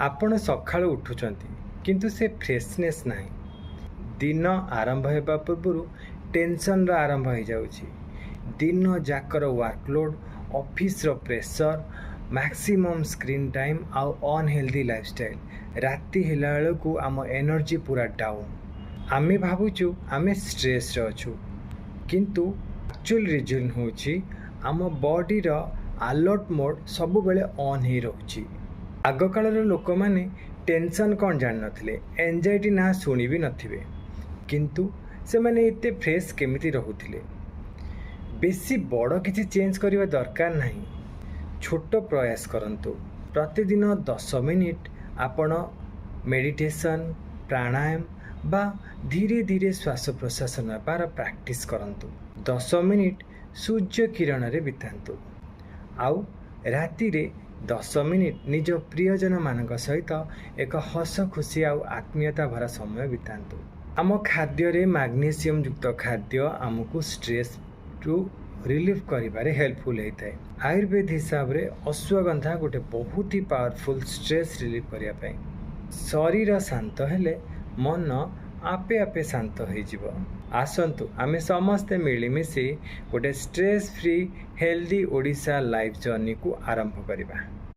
ଆପଣ ସକାଳୁ ଉଠୁଛନ୍ତି କିନ୍ତୁ ସେ ଫ୍ରେଶନେସ୍ ନାହିଁ। ଦିନ ଆରମ୍ଭ ହେବା ପୂର୍ବରୁ ଟେନସନ୍ର ଆରମ୍ଭ ହୋଇଯାଉଛି। ଦିନ ଯାକର ୱାର୍କଲୋଡ଼, ଅଫିସର ପ୍ରେସର, ମ୍ୟାକ୍ସିମମ୍ ସ୍କ୍ରିନ୍ ଟାଇମ୍ ଆଉ ଅନହେଲ୍ଦି ଲାଇଫଷ୍ଟାଇଲ୍। ରାତି ହେଲା ବେଳକୁ ଆମ ଏନର୍ଜି ପୁରା ଡାଉନ୍। ଆମେ ଭାବୁଛୁ ଆମେ ଷ୍ଟ୍ରେସ୍ରେ ଅଛୁ, କିନ୍ତୁ ଆକ୍ଚୁଆଲ୍ ରିଜନ୍ ହେଉଛି ଆମ ବଡ଼ିର ଆଲର୍ଟ ମୋଡ଼୍ ସବୁବେଳେ ଅନ୍ ହେଇ ରହୁଛି। ଆଗକାଳର ଲୋକମାନେ ଟେନସନ୍ କ'ଣ ଜାଣିନଥିଲେ, ଏନ୍ଜାଇଟି ନାଁ ଶୁଣି ବି ନଥିବେ, କିନ୍ତୁ ସେମାନେ ଏତେ ଫ୍ରେଶ୍ କେମିତି ରହୁଥିଲେ? ବେଶୀ ବଡ଼ କିଛି ଚେଞ୍ଜ କରିବା ଦରକାର ନାହିଁ। ଛୋଟ ପ୍ରୟାସ କରନ୍ତୁ। ପ୍ରତିଦିନ 10 ମିନିଟ୍ ଆପଣ ମେଡ଼ିଟେସନ୍, ପ୍ରାଣାୟାମ ବା ଧୀରେ ଧୀରେ ଶ୍ୱାସ ପ୍ରଶ୍ୱାସ ନେବାର ପ୍ରାକ୍ଟିସ୍ କରନ୍ତୁ। 10 ମିନିଟ୍ ସୂର୍ଯ୍ୟ କିରଣରେ ବିତାନ୍ତୁ। ଆଉ ରାତିରେ 10 ମିନିଟ୍ ନିଜ ପ୍ରିୟଜନମାନଙ୍କ ସହିତ ଏକ ହସ ଖୁସି ଆଉ ଆତ୍ମୀୟତା ଭରା ସମୟ ବିତାନ୍ତୁ। ଆମ ଖାଦ୍ୟରେ ମାଗ୍ନେସିୟମ୍ ଯୁକ୍ତ ଖାଦ୍ୟ ଆମକୁ ଷ୍ଟ୍ରେସ୍ରୁ ରିଲିଫ୍ କରିବାରେ ହେଲ୍ପଫୁଲ୍ ହୋଇଥାଏ। ଆୟୁର୍ବେଦ ହିସାବରେ ଅଶ୍ୱଗନ୍ଧା ଗୋଟେ ବହୁତ ହି ପାୱାରଫୁଲ୍ ଷ୍ଟ୍ରେସ୍ ରିଲିଫ୍ କରିବା ପାଇଁ। ଶରୀର ଶାନ୍ତ ହେଲେ ମନ ଆପେ ଆପେ ଶାନ୍ତ ହୋଇଯିବ। ଆସନ୍ତୁ ଆମେ ସମସ୍ତେ ମିଳିମିଶି ଗୋଟେ stress free healthy Odisha life ଜର୍ଣ୍ଣିକୁ ଆରମ୍ଭ କରିବା।